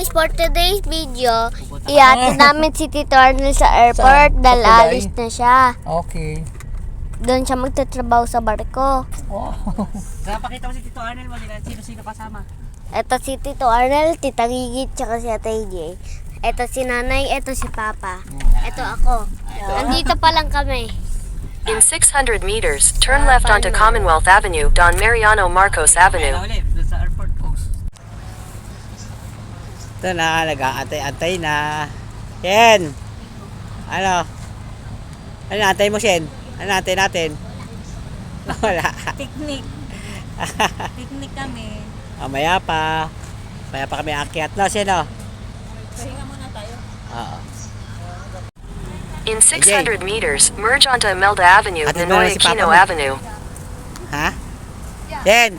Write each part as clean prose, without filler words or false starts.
guys, for today's video, ihatid namin si Tito Arnel sa airport dahil alis na siya. Okay. Doon siya magtatrabaho sa barko. Wow. Kaya pakita mo si Tito Arnel mo, sino-sino kasama. Ito si Tito Arnel, Tita Gigit, tsaka si Ate J. Ito si Nanay, ito si Papa. Ito ako. Nandito pa lang kami. In 600 meters, turn left onto Commonwealth Avenue, Don Mariano Marcos Avenue. Doon sa airport post. Ito na, nag-aantay-antay na. Shen! Ano? Ano naantay mo, Shen? Ano naantay natin? Wala. Picnic. Picnic kami. Mamaya pa. Mamaya pa kami akyat. No, Shen, no? Pahinga muna tayo. Oo. In 600 meters, merge onto Imelda Avenue, Ate, Ninoy si Papa Aquino mo. Avenue. Ha? Shen!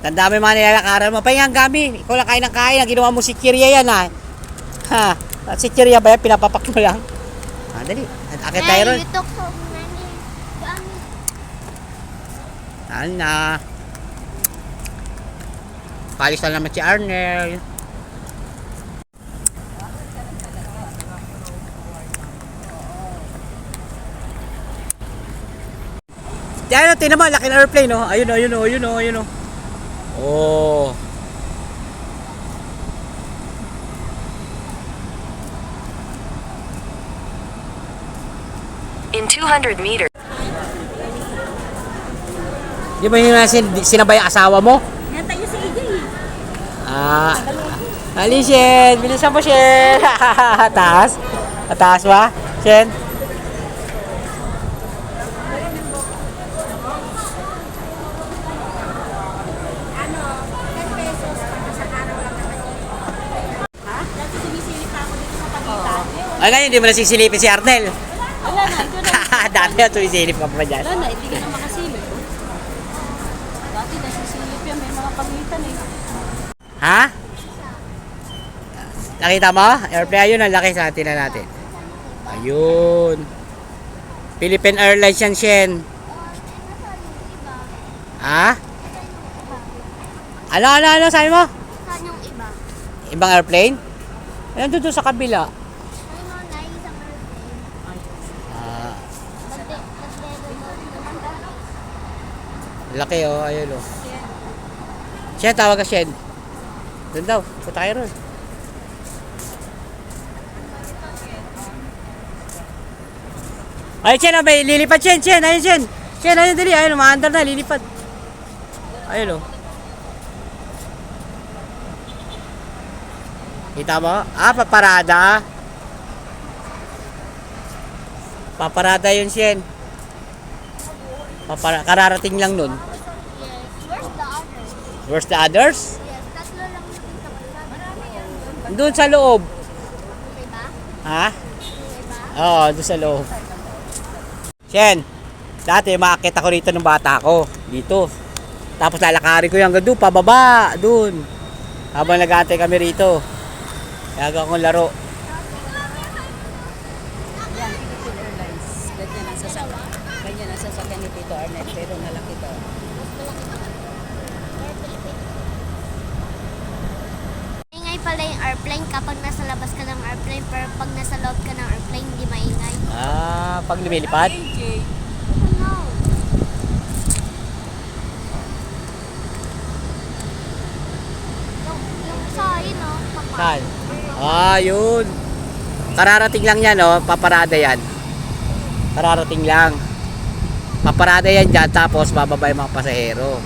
Tanda mo yung mga nilalakaran mo. Pahinga ang gabi. Ikaw lang kain ng kain. Ang ginawa mo si Kirya yan, ha? Ha? Si Kirya ba yan? Pinapapak mo lang. Ah, dali. Akit tayo ron. Yutok sa Nanay. Ano na? Palis na naman si Arnel. Diyan, tingnan mo, laki ng airplane, no? Ayun, ayun, ayun, ayun. Oh. In 200 meters. Di ba yung sinabay ang asawa mo? Yan tayo si AJ. Ah. Ali, Shen. Bilisan mo, Shen. Taas. Taas ba? Shen. Ano, 10 pesos para sa araw lang naman yun. Ha? Dati sumisilip pa ako dito sa pagitan. Ay, ngayon, hindi mo nasisilipin si Arnel. Wala na, ito na. Dati na sumisilip ka pa dyan. Wala na, hindi ka na makasilip. Dati nasisilip yan, may mga pagitan eh. Ha? Nakita mo? Airplane, ayun, ang laki sa atin na natin. Ayun. Philippine Airlines yan, Shen. Ha? Ano, sabi mo? Saan yung iba? Ibang airplane? Ayun, doon sa kabila. Ayun o, Nay, isang airplane. Ah, Nagdego. laki oh, ayun oh. Shen, tawag ka Shen. Doon daw, punta kayo ron. Ay, Shen, oh, may lilipad, Shen, ayun, Shen. Shen, ayun, dali, ayun, umaandar na, lilipad. Ayun oh. Kita mo? Ah, paparada. Paparada yun, Shen. Kararating lang nun. Yes. Where's the others? Where's the others? Yes, tatlo lang yung sa kalsada. Marami yan. Doon sa loob. Diba? Ha? Diba? Oo, doon sa loob. Shen, dati makakit ako rito ng bata ko. Dito. Tapos lalakarin ko yung hanggang doon, pababa. Doon. Habang nag-aantay kami rito. Kaya akong laro. Yan, Philippine Airlines. Ganyan ang sasakyan. Ganyan ang sasakyan ni Tito Arnel, pero malaki to. Maingay pala yung airplane kapag nasa labas ka ng airplane, pero pag nasa loob ka ng airplane, hindi maingay. Ah, pag lumilipad. AJ. Oh no. Yung sa yun o, papa. Saan? Ah, yun. Kararating lang yan, oh. Paparada yan. Kararating lang. Paparada yan dyan, tapos bababa yung mga pasahero.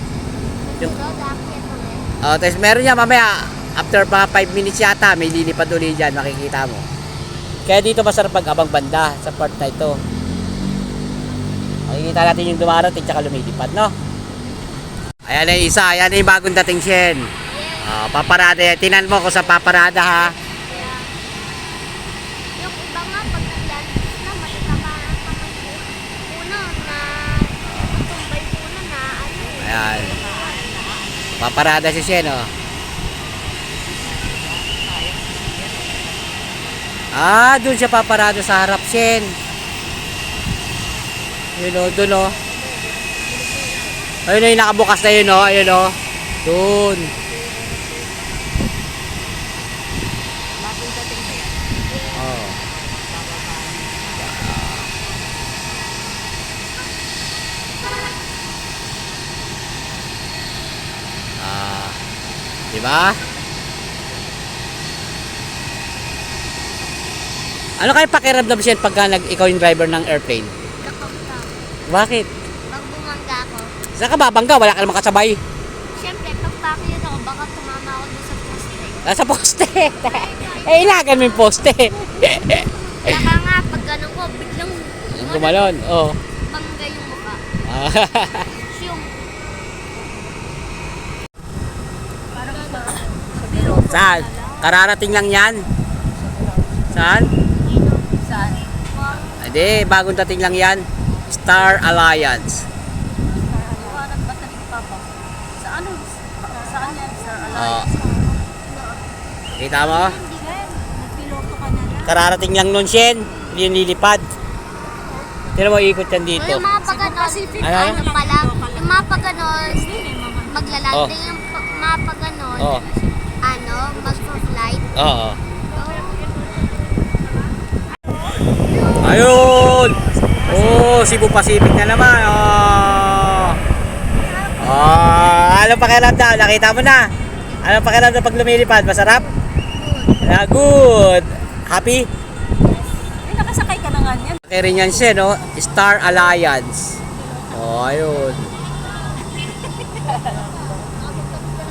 Yung, Road akit ulit. oh, tapos meron yan mamaya, after mga 5 minutes yata, may lilipad ulit dyan, makikita mo. Kaya dito masarap pag-abang banda sa part na ito. Makikita natin yung dumarating tsaka lumilipad, no? Ayan na yung isa, ayan na yung bagong dating Shen. Oh, paparada yan. Tinan mo kung sa paparada, ha? Yung iba nga, pag naglandis na, may kamaran pa may puno na matumbay puno na ano eh. Ayan. Paparada si Shen, oh. Ah, dun siya paparada sa harap, Shen. Yun, oh, dun, oh. Ayun, yung nakabukas na yun, oh. Ayun, oh. Dun. Oh. Di ba? Ano kayo pakiramdam siya pagka ikaw yung driver ng airplane? Kakapta. Bakit? Pag bumangga ako, Saan ka babangga? Wala ka naman kasabay. siyempre, pag pakilit ako, baka tumama ako doon sa poste. Nasa poste. Ilagan mo yung poste. Saka nga, pag ganun ko, biglang Gumalon. Oh. bangga yung mukha. Yung Saan? Kararating lang yan. Saan? Saan? Hindi, bagong dating lang yan. Star Alliance. Iwanag ba ni Papa? Sa ano? Saan yan? Sa Alliance? Kita mo? Nagpiloto ka na lang. Kararating lang nun, Shen. Hindi yung lilipad. Tira mo, ikot yan dito. yung mga pag-ganon, Ano? ano pala, yung mga pag-ganon, maglalanding yung mga pag-ganon, Oo. ano, mag-flight. Oo. Ayun! Oh, Cebu Pacific na naman. Oh. Oh, ano pakiramdam? Nakita mo na. Ano pakiramdam pag lumilipad? Masarap? Yeah, good. Happy? Ay, nakasakay ka na nga niyan. Kaya rin yan siya, no? Star Alliance. Oh, ayun.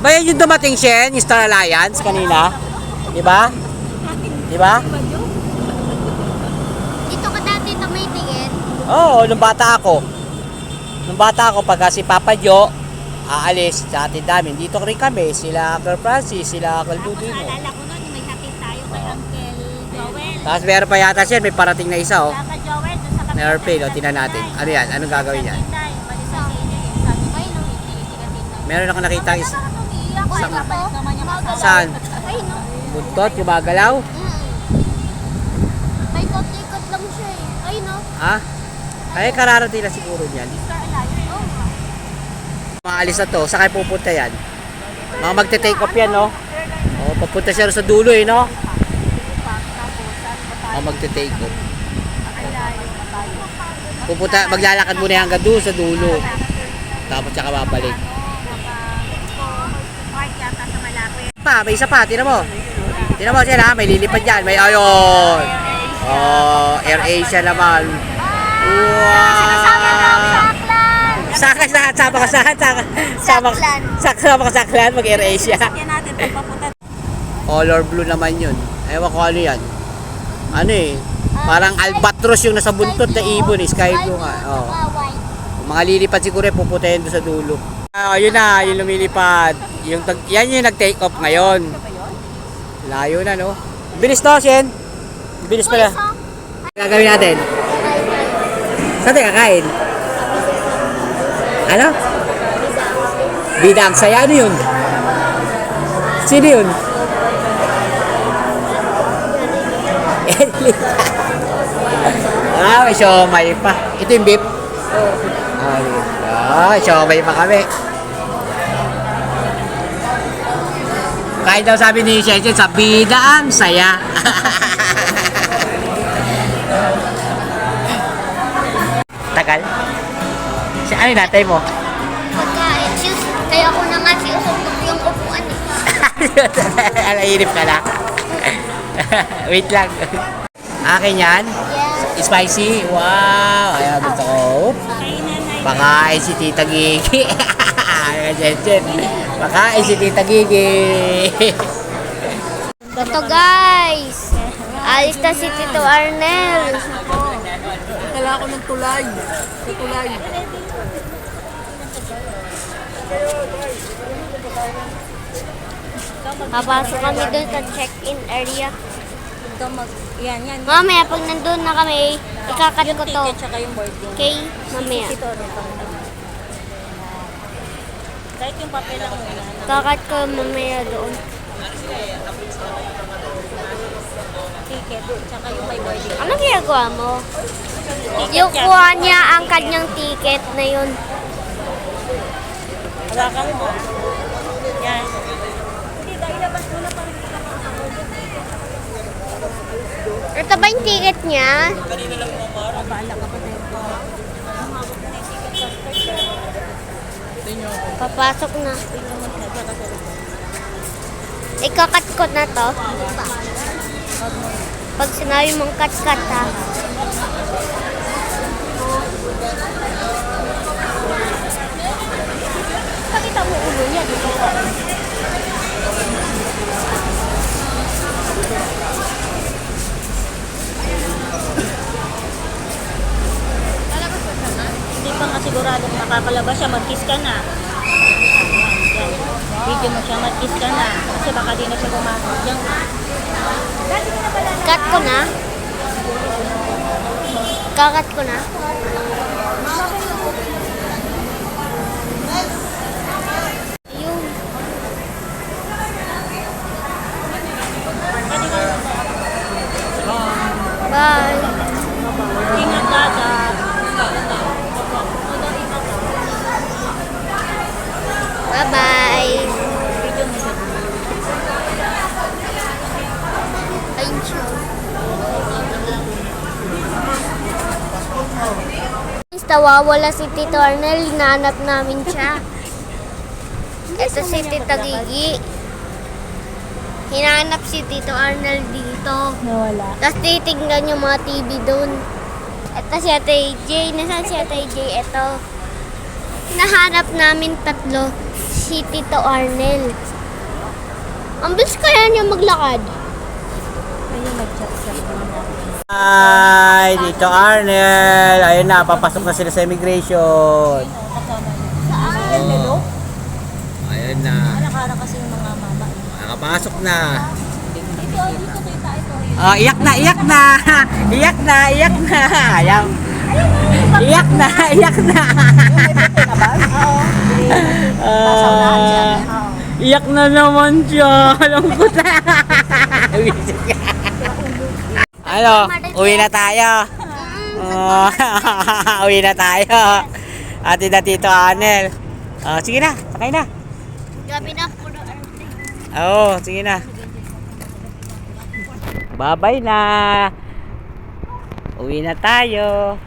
Ba yan yung dumating siya, yung Star Alliance kanina? Di ba? Di ba? Dito ka dati tumitingin. Oo, nung bata ako. Nung bata ako, pagka si Papa Jo aalis sa atin namin, dito rin kami, sila Uncle Francis, sila Uncle Dudino. Alala ko nun, may hatid tayo kay Uncle Joel. Tapos meron pa yata siya, may parating na isa, oh. Kaka Joel, doon sa Na airplane, oh, tingnan natin. Ano yan? Anong gagawin yan? Meron ako nakita isa. Saan? Ay, no. Buntot, gumagalaw? May kot-ikot lang siya eh. Ay, no. Ha? Ay, kararating na siguro niyan. Maalis na to, saan kayo pupunta yan? Mga magte-take off yan, no? Oh, papunta siya sa dulo, eh, no? Mga magte-take off. Pupunta, maglalakad muna yan hanggang doon sa dulo. Tapos saka babalik. May isa pa, tinan mo. Tinan mo siya, ha? May lilipad yan. May ayun. Oh, Air Asia naman. Wow! Sama ka saklan, mag Air Asia. Yan natin pagpapunta. Color blue naman yun. Ewan ko ano yan. Ano eh. Parang albatros yung nasa buntot na ibon eh. Sky blue nga. Oh. Mga lilipad siguro eh, pupuntahin doon sa dulo. Yun na, yung lumilipad. Yan yung nag-take off ngayon. Layo na, no? Bilis to, Shen. Bilis pala. Gagawin natin. Saan tayo kakain? Ano? Bida ang saya. Ano yun? Sino yun? May siomay pa. Ito yung beef? Siomay pa kami. Kahit daw sabi ni Shen, sa bida ang saya. Tagal? Ano yung natay mo? Pagkain, sus. Kaya ako na nga sinusuntok yung upuan eh. Alainip ka na. Wait lang. Akin yan? Yeah. Spicy? Wow! Ayan, gusto ko. Pakain si Tita Gigi. Jen. Pakain si Tita Gigi. Ito guys. Alis na si Tito Arnel. Dala ako ng tulay. Sa tulay. Papasok kami doon sa check-in area. Ito yan. Mamaya pag nandun na kami, ikakat ko to. Ticket tsaka yung boarding. Okay, mamaya. Ito, kahit yung papel lang muna. Kakat ko mamaya doon. Ticket, tsaka yung may boarding. Ano ginagawa mo? Yung kuha niya ang kanyang ticket na yun. Hawakan mo. Yan. Hindi ba, ilabas mo na parang hindi ka makakabot. Ito ba yung ticket niya? Papasok na. Ikakat ko na to. Pag sinabi mong kat-kat ha. Pakita mo ulo niya dito. Hindi pa nga siguradong makakalabas siya, mag-kiss ka na. Yan. Video mo siya, mag-kiss ka na. Kasi baka di na siya gumagawa. Diyan ka. Cut ko na. Kakat ko na. Ayun. Bye. Ingat dagat. Bye-bye. Video mo siya. Ayun siya. Nawawala si Tito Arnel, hinahanap namin siya. Ito si Tita Gigi. Hinahanap si Tito Arnel dito. Nawala. Tapos titignan yung mga TV doon. Ito si Ate AJ. Nasaan si Ate AJ? Ito. Hinahanap namin tatlo si Tito Arnel. Ang bilis kaya niya maglakad. Ayun, mag-chat siya. Hi, dito Arnel. Ayun na, papasok na sila sa immigration. Saan? Lelo? Ayun na. Nakara kasi yung mga mama. Nakapasok na. Dito, dito, tita, ito. Oh, iyak na, iyak na. Iyak na, iyak na. Ayaw. Iyak na, iyak na. Iyak na naman siya. Lungkot na. Ano, uwi na tayo. Oh, uwi na tayo. Ate na Tito Arnel. Sige na, sakay na. Gabi na puno arte. Oo, sige na. Bye-bye na. Uwi na tayo.